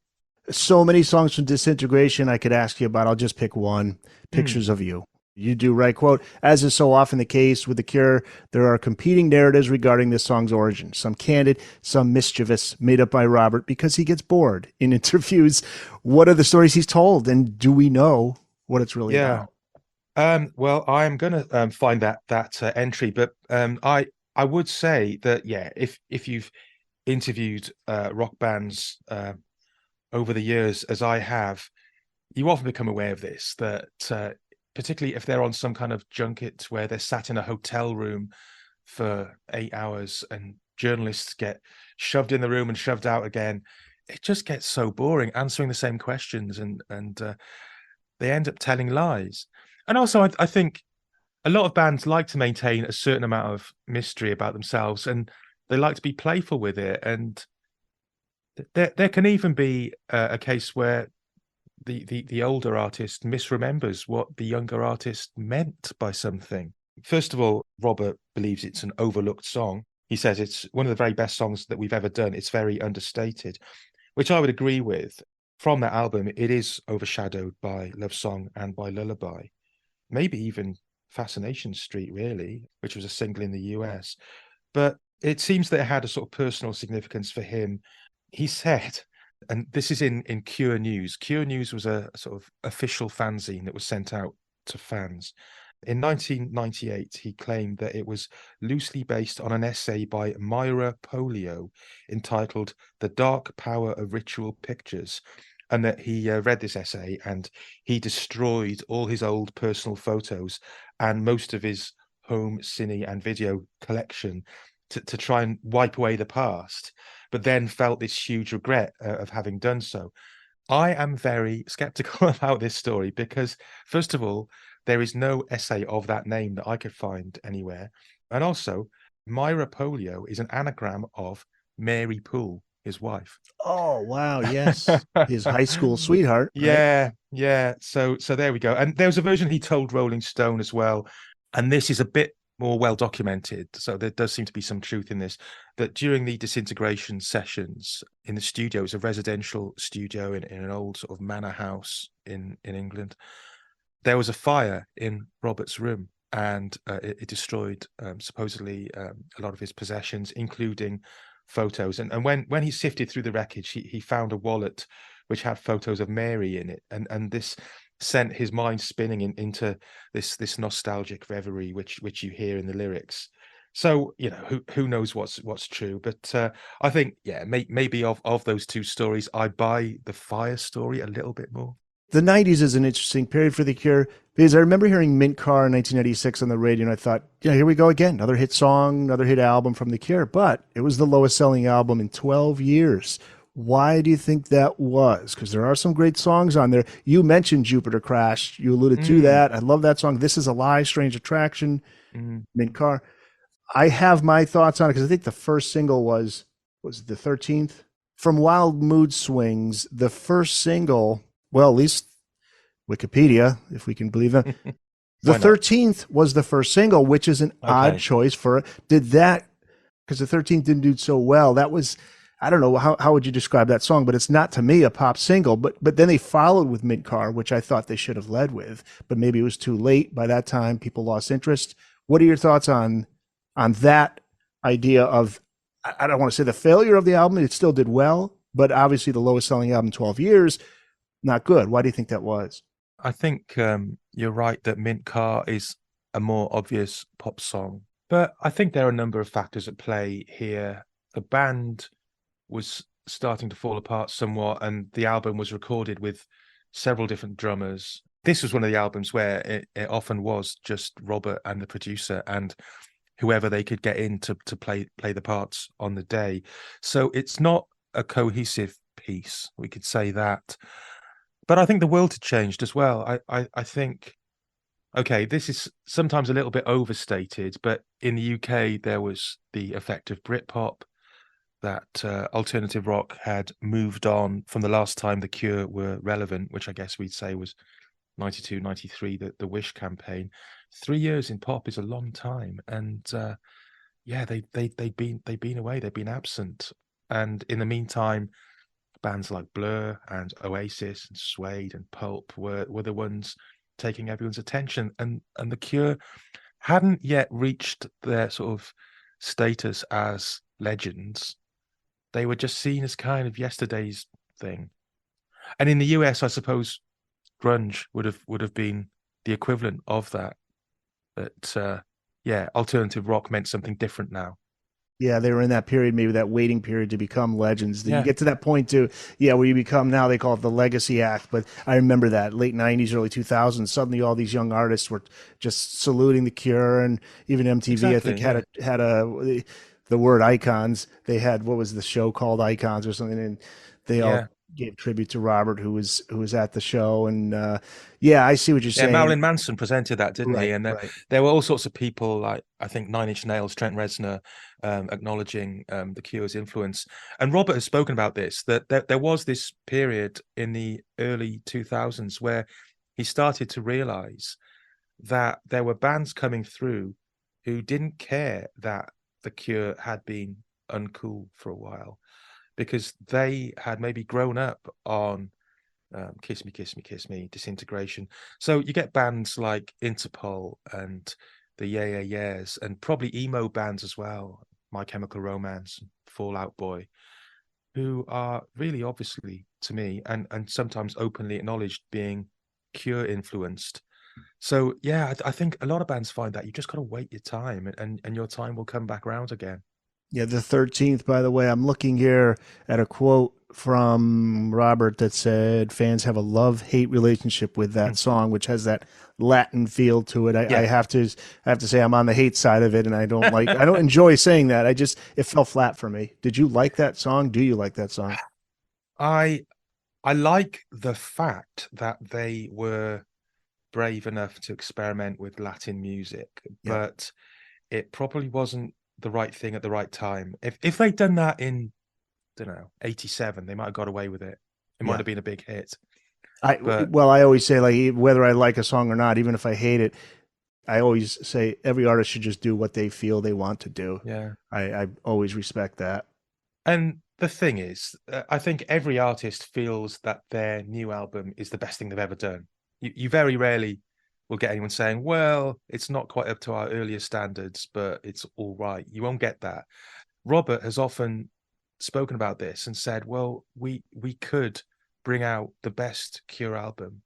So many songs from Disintegration I could ask you about. I'll just pick one. Pictures of You. You do right. Quote, as is so often the case with The Cure, there are competing narratives regarding this song's origin. Some candid, some mischievous, made up by Robert because he gets bored in interviews. What are the stories he's told? And do we know what it's really about? Well, I'm going to find that entry, but I would say that, yeah, if you've interviewed rock bands over the years, as I have, you often become aware of this, that particularly if they're on some kind of junket where they're sat in a hotel room for 8 hours and journalists get shoved in the room and shoved out again, it just gets so boring answering the same questions, and they end up telling lies. And also, I think a lot of bands like to maintain a certain amount of mystery about themselves, and they like to be playful with it. And there can even be a case where the older artist misremembers what the younger artist meant by something. First of all, Robert believes it's an overlooked song. He says it's one of the very best songs that we've ever done. It's very understated, which I would agree with. From that album, it is overshadowed by Love Song and by Lullaby, maybe even Fascination Street, really, which was a single in the US. But it seems that it had a sort of personal significance for him. He said, and this is in Cure News. Cure News was a sort of official fanzine that was sent out to fans. In 1998, he claimed that it was loosely based on an essay by Myra Polio entitled The Dark Power of Ritual Pictures, and that he read this essay and he destroyed all his old personal photos and most of his home cine and video collection to try and wipe away the past, but then felt this huge regret of having done so. I am very skeptical about this story because, first of all, there is no essay of that name that I could find anywhere. And also, Myra Polio is an anagram of Mary Poole, his wife. Oh, wow. Yes. His high school sweetheart. Yeah. So there we go. And there was a version he told Rolling Stone as well. And this is a bit more well documented, so there does seem to be some truth in this, that during the Disintegration sessions in the studio, it was a residential studio in an old sort of manor house in England, there was a fire in Robert's room, and it destroyed supposedly a lot of his possessions, including photos. And when he sifted through the wreckage, he found a wallet which had photos of Mary in it, and this sent his mind spinning into this nostalgic reverie which you hear in the lyrics. So who knows what's true, but I think maybe of those two stories, I buy the fire story a little bit more. The 90s is an interesting period for The Cure because I remember hearing Mint Car in 1996 on the radio, and I thought, here we go again, another hit song, another hit album from The Cure, but it was the lowest selling album in 12 years. Why do you think that was? Because there are some great songs on there. You mentioned Jupiter Crash. You alluded to that. I love that song. This Is a Lie, Strange Attraction, Mint Car. I have my thoughts on it because I think the first single was the 13th? From Wild Mood Swings, the first single, well, at least Wikipedia, if we can believe that, the 13th was the first single, which is an odd choice for it. Did that, because the 13th didn't do so well, that was... I don't know, how would you describe that song, but it's not to me a pop single, but then they followed with Mint Car, which I thought they should have led with, but maybe it was too late. By that time, people lost interest. What are your thoughts on that idea of, I don't want to say the failure of the album, it still did well, but obviously the lowest selling album in 12 years, not good. Why do you think that was? I think you're right that Mint Car is a more obvious pop song, but I think there are a number of factors at play here. The band was starting to fall apart somewhat, and the album was recorded with several different drummers. This was one of the albums where it often was just Robert and the producer and whoever they could get in to play the parts on the day. So it's not a cohesive piece, we could say that. But I think the world had changed as well. I think, okay, this is sometimes a little bit overstated, but in the UK there was the effect of Britpop, that alternative rock had moved on from the last time the Cure were relevant, which I guess we'd say was 92, 93, the Wish campaign. 3 years in pop is a long time, and yeah, they've been away, they've been absent, and in the meantime, bands like Blur and Oasis and Suede and Pulp were the ones taking everyone's attention, and the Cure hadn't yet reached their sort of status as legends. They were just seen as kind of yesterday's thing. And in the US, I suppose grunge would have been the equivalent of that. But yeah, alternative rock meant something different now. Yeah, they were in that period, maybe that waiting period to become legends. Then Yeah. you get to that point too, where you become, now they call it the legacy act. But I remember that late 90s, early 2000s, suddenly all these young artists were just saluting the Cure, and even MTV, I think, had the word icons. They had, what was the show called, Icons or something, and they all gave tribute to Robert, who was at the show. And yeah, I see what you're saying. Marilyn Manson presented that, didn't he? And right. there were all sorts of people, like I think Nine Inch Nails, Trent Reznor, acknowledging the Cure's influence. And Robert has spoken about this, that there was this period in the early 2000s where he started to realize that there were bands coming through who didn't care that the Cure had been uncool for a while, because they had maybe grown up on Kiss Me, Kiss Me, Kiss Me, Disintegration. So you get bands like Interpol and the Yeah Yeah Yeahs, and probably emo bands as well, My Chemical Romance, Fall Out Boy, who are really obviously, to me, and sometimes openly acknowledged, being Cure influenced. So yeah, I think a lot of bands find that you just got to wait your time, and your time will come back around again. Yeah, the 13th, by the way, I'm looking here at a quote from Robert that said fans have a love-hate relationship with that song, which has that Latin feel to it. I have to say I'm on the hate side of it, and I don't enjoy saying that. It fell flat for me. Did you like that song? Do you like that song? I like the fact that they were brave enough to experiment with Latin music, but it probably wasn't the right thing at the right time. If they'd done that in, I don't know, 87, they might have got away with it. It might have been a big hit. I always say, like, whether I like a song or not, even if I hate it, I always say every artist should just do what they feel they want to do. Yeah. I always respect that. And the thing is, I think every artist feels that their new album is the best thing they've ever done. You very rarely will get anyone saying, well, it's not quite up to our earlier standards, but it's all right. You won't get that. Robert has often spoken about this and said, well, we could bring out the best Cure album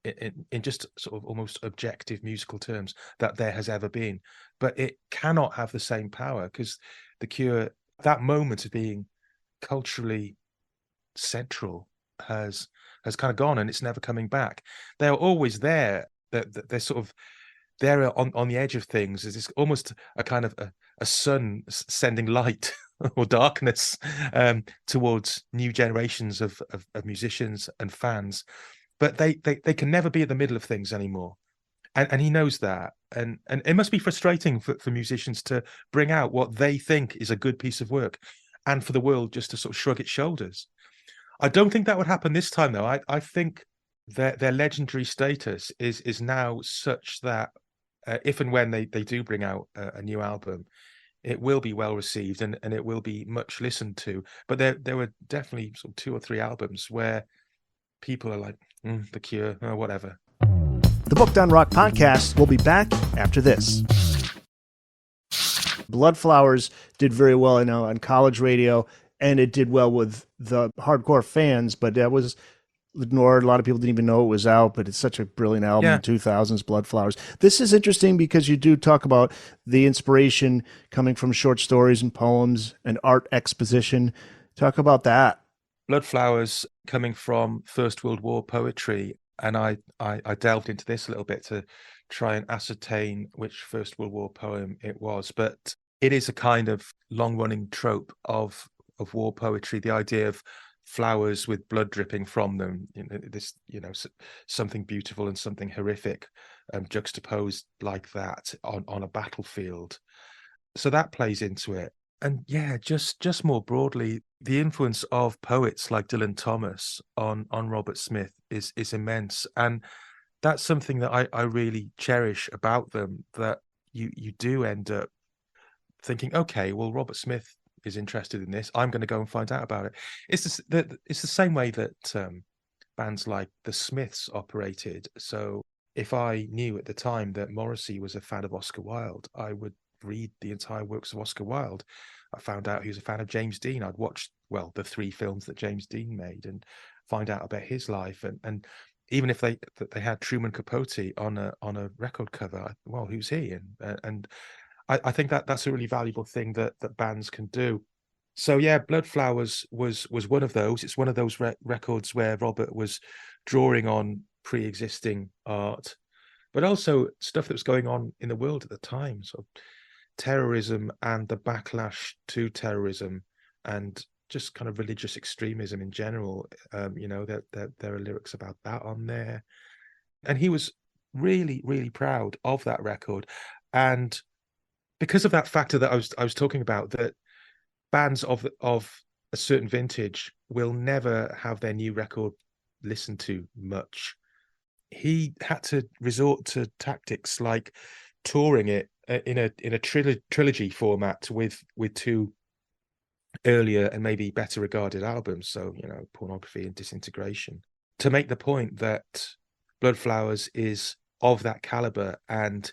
in just sort of almost objective musical terms that there has ever been, but it cannot have the same power, because the Cure, that moment of being culturally central, has kind of gone, and it's never coming back. They're always there. They're sort of there on the edge of things. It's almost a kind of a sun sending light or darkness towards new generations of musicians and fans. But they can never be at the middle of things anymore. And he knows that. And it must be frustrating for musicians to bring out what they think is a good piece of work, and for the world just to sort of shrug its shoulders. I don't think that would happen this time, though. I think their legendary status is now such that if and when they do bring out a new album, it will be well received, and it will be much listened to. But there were definitely sort of 2 or 3 albums where people are like, The Cure, or whatever. The Booked on Rock podcast will be back after this. Bloodflowers did very well, I know, on college radio, and it did well with the hardcore fans, but that was ignored. A lot of people didn't even know it was out, but it's such a brilliant album, 2000s Bloodflowers. This is interesting because you do talk about the inspiration coming from short stories and poems and art exposition. Talk about that. Bloodflowers coming from First World War poetry, and I delved into this a little bit to try and ascertain which First World War poem it was. But it is a kind of long-running trope of war poetry, the idea of flowers with blood dripping from them, something beautiful and something horrific, juxtaposed like that on a battlefield. So that plays into it. And yeah, just more broadly, the influence of poets like Dylan Thomas on Robert Smith is immense. And that's something that I really cherish about them, that you do end up thinking, okay, well, Robert Smith is interested in this. I'm going to go and find out about it. It's the same way that bands like the Smiths operated. So if I knew at the time that Morrissey was a fan of Oscar Wilde, I would read the entire works of Oscar Wilde. I found out he was a fan of James Dean. I'd watched, well, the 3 films that James Dean made and find out about his life. And even if they had Truman Capote on a record cover, well, who's he? And I think that's a really valuable thing that bands can do. So yeah, Bloodflowers was one of those. It's one of those records where Robert was drawing on pre-existing art, but also stuff that was going on in the world at the time. So terrorism and the backlash to terrorism, and just kind of religious extremism in general. There are lyrics about that on there, and he was really, really proud of that record. And because of that factor that I was talking about, that bands of a certain vintage will never have their new record listened to much, he had to resort to tactics like touring it in a trilogy format with 2 earlier and maybe better regarded albums, so Pornography and Disintegration, to make the point that Bloodflowers is of that caliber and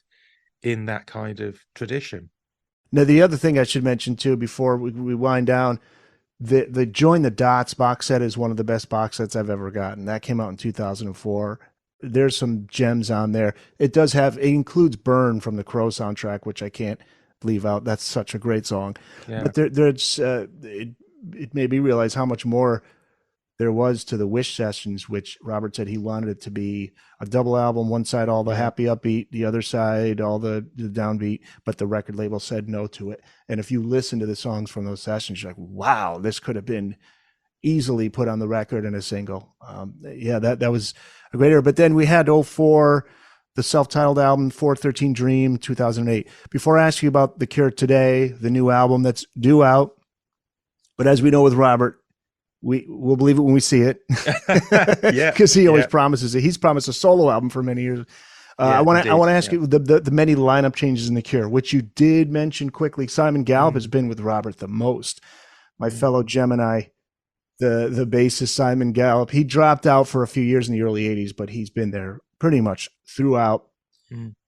in that kind of tradition. Now, the other thing I should mention too, before we wind down, the Join the Dots box set is one of the best box sets I've ever gotten. That came out in 2004. There's some gems on there. It includes Burn from the Crow soundtrack, which I can't leave out. That's such a great song. Yeah. But it made me realize how much more there was to the Wish sessions, which Robert said he wanted it to be a double album, one side all the happy upbeat, the other side all the downbeat, but the record label said no to it. And if you listen to the songs from those sessions, you're like, wow, this could have been easily put on the record in a single. That was a great era. But then we had 2004, the self-titled album 413 Dream, 2008. Before I ask you about The Cure Today, the new album that's due out, but as we know with Robert, we'll believe it when we see it. Yeah, because he always promises it. He's promised a solo album for many years. I want to ask you the many lineup changes in The Cure, which you did mention quickly. Simon Gallup has been with Robert the most. My fellow Gemini, the bassist Simon Gallup, he dropped out for a few years in the early 80s, but he's been there pretty much throughout.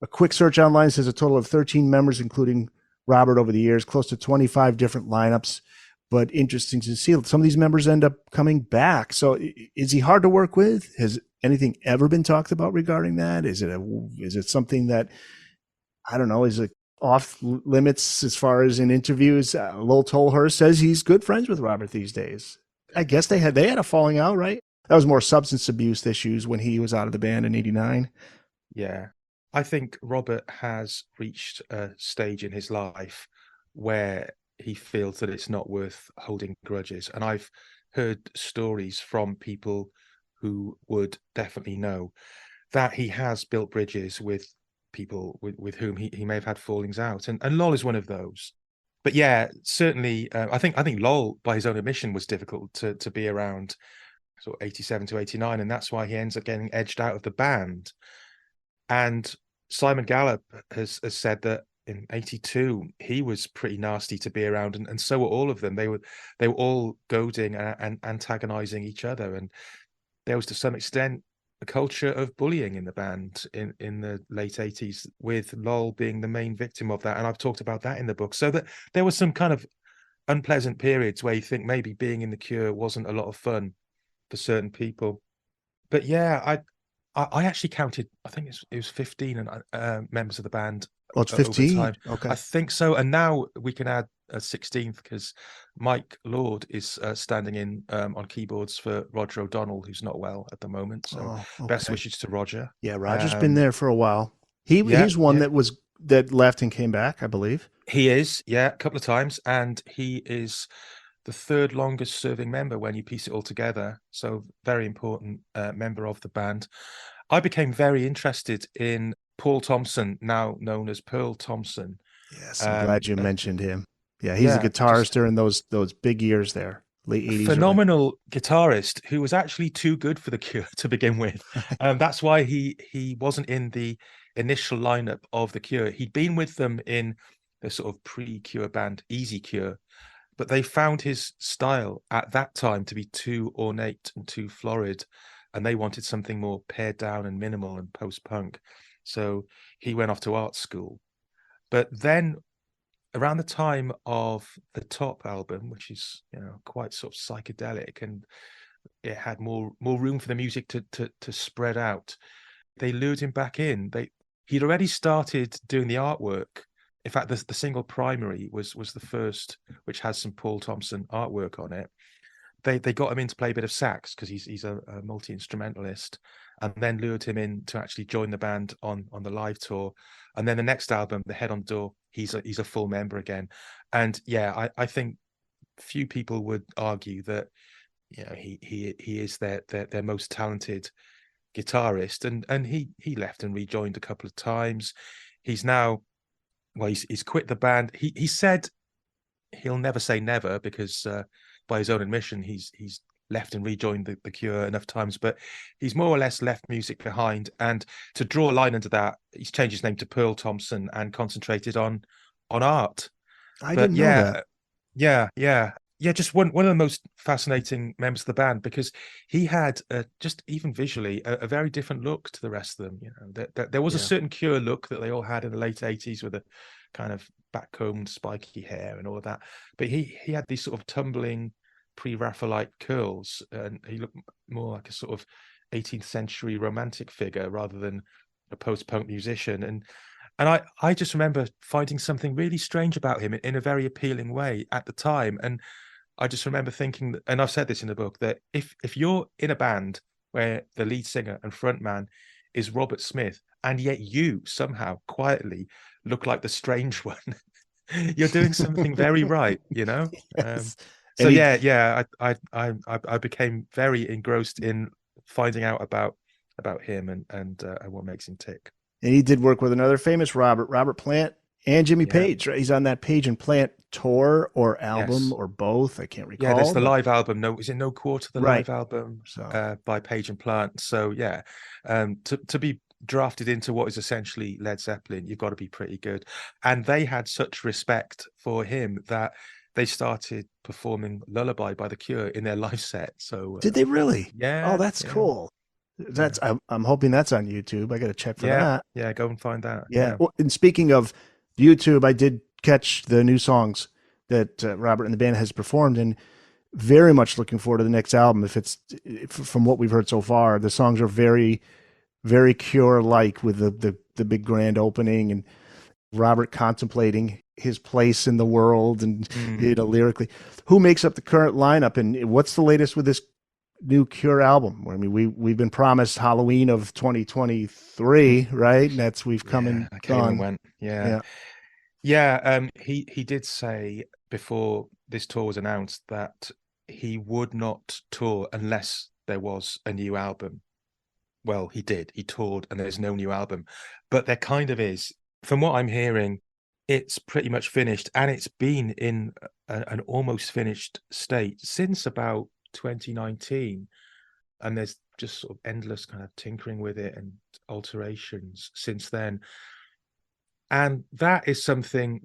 A quick search online says a total of 13 members, including Robert over the years, close to 25 different lineups. But interesting to see some of these members end up coming back. So is he hard to work with? Has anything ever been talked about regarding that? Is it something that, I don't know, is it off limits as far as in interviews? Lowell Tolhurst says he's good friends with Robert these days. I guess they had a falling out, right? That was more substance abuse issues when he was out of the band in 89. Yeah. I think Robert has reached a stage in his life where he feels that it's not worth holding grudges. And I've heard stories from people who would definitely know that he has built bridges with people with whom he may have had fallings out. And Lowell is one of those. But yeah, certainly, I think Lowell, by his own admission, was difficult to be around, sort of 87 to 89. And that's why he ends up getting edged out of the band. And Simon Gallup has said that in 82, he was pretty nasty to be around, and so were all of them. They were all goading and antagonizing each other, and there was to some extent a culture of bullying in the band in the late 80s, with Lowell being the main victim of that. And I've talked about that in the book. So that there was some kind of unpleasant periods where you think maybe being in the Cure wasn't a lot of fun for certain people. But yeah, I actually counted, I think it was 15 members of the band. Oh, it's 15. Okay. I think so. And now we can add 16th because Mike Lord is standing in on keyboards for Roger O'Donnell, who's not well at the moment. So best wishes to Roger. Yeah, Roger's been there for a while. He's one that left and came back, I believe. He is, a couple of times, and he is the third longest serving member when you piece it all together. So very important member of the band. I became very interested in Paul Thompson, now known as Pearl Thompson. Yes, I'm glad you mentioned him. Yeah, he's a guitarist during those big years there, late 80s. Phenomenal guitarist who was actually too good for the Cure to begin with. That's why he wasn't in the initial lineup of the Cure. He'd been with them in the sort of pre-Cure band Easy Cure, but they found his style at that time to be too ornate and too florid, and they wanted something more pared down and minimal and post-punk. So he went off to art school. But then around the time of the Top album, which is, quite sort of psychedelic, and it had more room for the music to spread out, they lured him back in. He'd already started doing the artwork. In fact, the single Primary was the first, which has some Paul Thompson artwork on it. They got him in to play a bit of sax because he's a multi-instrumentalist, and then lured him in to actually join the band on the live tour. And then the next album, The Head on Door, he's a full member again. And I think few people would argue that he is their most talented guitarist. And he left and rejoined a couple of times. He's now, well, he's quit the band. He said he'll never say never because by his own admission, he's left and rejoined the Cure enough times, but he's more or less left music behind. And to draw a line under that, he's changed his name to Pearl Thompson and concentrated on art. I didn't know that. Yeah, just one of the most fascinating members of the band, because he had just even visually a very different look to the rest of them. There was a certain Cure look that they all had in the late 80s with a kind of backcombed spiky hair and all of that, but he had these sort of tumbling pre-Raphaelite curls, and he looked more like a sort of 18th century romantic figure rather than a post-punk musician. And I just remember finding something really strange about him in a very appealing way at the time. And I just remember thinking, and I've said this in the book, that if you're in a band where the lead singer and frontman is Robert Smith, and yet you somehow quietly look like the strange one, you're doing something very right, Yes. So I became very engrossed in finding out about him and what makes him tick. And he did work with another famous Robert Plant and Jimmy Page, right? He's on that Page and Plant tour or album or both. I can't recall. Yeah, there's the live album. Is it No Quarter? The live album by Page and Plant. So to be drafted into what is essentially Led Zeppelin, you've got to be pretty good. And they had such respect for him that they started performing Lullaby by The Cure in their live set. So did they really? Yeah. Oh, that's cool. That's I'm hoping that's on YouTube. I got to check for that. Yeah, go and find that. Yeah. Well, and speaking of YouTube, I did catch the new songs that Robert and the band has performed, and very much looking forward to the next album. From what we've heard so far, the songs are very, very Cure-like with the big grand opening and Robert contemplating his place in the world and lyrically. Who makes up the current lineup, and what's the latest with this new Cure album? I mean, we've been promised Halloween of 2023, right? And that's we've come and gone. Went. He did say before this tour was announced that he would not tour unless there was a new album. Well, he did. He toured and there's no new album, but there kind of is. From what I'm hearing, it's pretty much finished, and it's been in an almost finished state since about 2019, and there's just sort of endless kind of tinkering with it and alterations since then. And that is something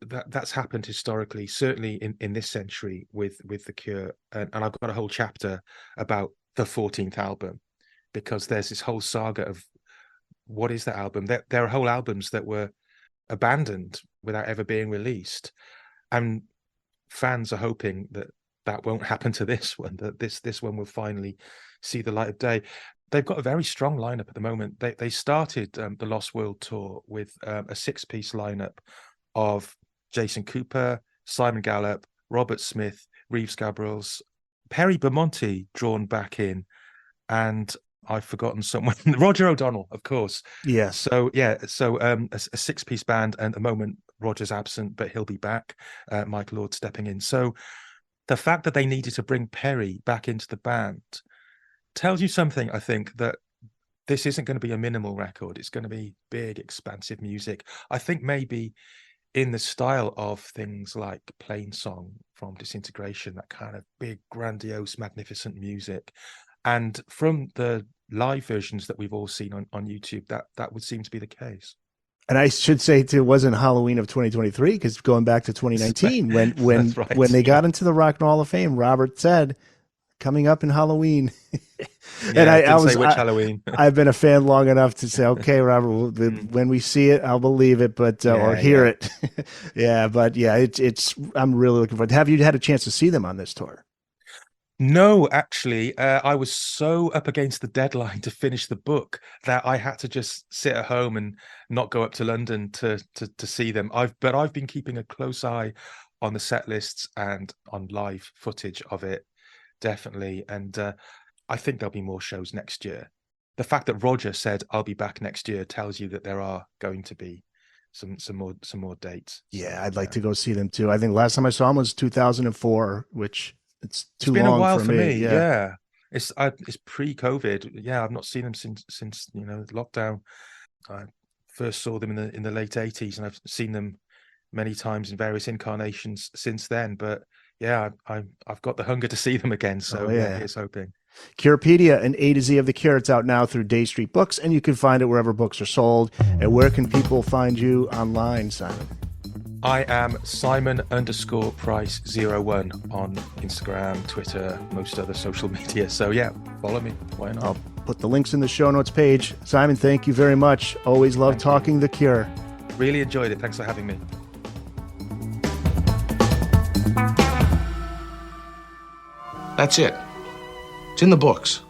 that's happened historically, certainly in this century with the Cure. And I've got a whole chapter about the 14th album, because there's this whole saga of what is that album. There are whole albums that were abandoned without ever being released, and fans are hoping that won't happen to this one, that this one will finally see the light of day. They've got a very strong lineup at the moment. They started the Lost World tour with a 6-piece lineup of Jason Cooper, Simon Gallup, Robert Smith, Reeves Gabrels, Perry Bermonti drawn back in, and I've forgotten someone. Roger O'Donnell, of course. Yes. So yeah, so a six-piece band, and at the moment Roger's absent, but he'll be back. Mike Lord stepping in. So the fact that they needed to bring Perry back into the band tells you something, I think, that this isn't going to be a minimal record. It's going to be big, expansive music. I think maybe in the style of things like Plain Song from Disintegration, that kind of big, grandiose, magnificent music. And from the live versions that we've all seen on YouTube, that would seem to be the case. And I should say too, it wasn't Halloween of 2023, because going back to 2019, when right. when they got into the Rock and Roll Hall of Fame, Robert said, "Coming up in Halloween." And I was say which Halloween. I've been a fan long enough to say, okay, Robert, when we see it, I'll believe it, but or hear it. Yeah, but yeah, it's. I'm really looking forward. Have you had a chance to see them on this tour? No, actually, I was so up against the deadline to finish the book that I had to just sit at home and not go up to London to see them. But I've been keeping a close eye on the set lists and on live footage of it, definitely. And I think there'll be more shows next year. The fact that Roger said I'll be back next year tells you that there are going to be some more dates. Yeah, I'd like to go see them too. I think last time I saw them was 2004, which. It's been long a while for me. Yeah. It's pre-COVID. Yeah, I've not seen them since lockdown. I first saw them in the late 80s, and I've seen them many times in various incarnations since then. But yeah, I've got the hunger to see them again. So here's hoping. Curepedia, an A to Z of the Cure. It's out now through Day Street Books, and you can find it wherever books are sold. And where can people find you online, Simon? I am Simon_Price01 on Instagram, Twitter, most other social media. So yeah, follow me. Why not? I'll put the links in the show notes page. Simon, thank you very much. Always love talking The Cure. Really enjoyed it. Thanks for having me. That's it. It's in the books.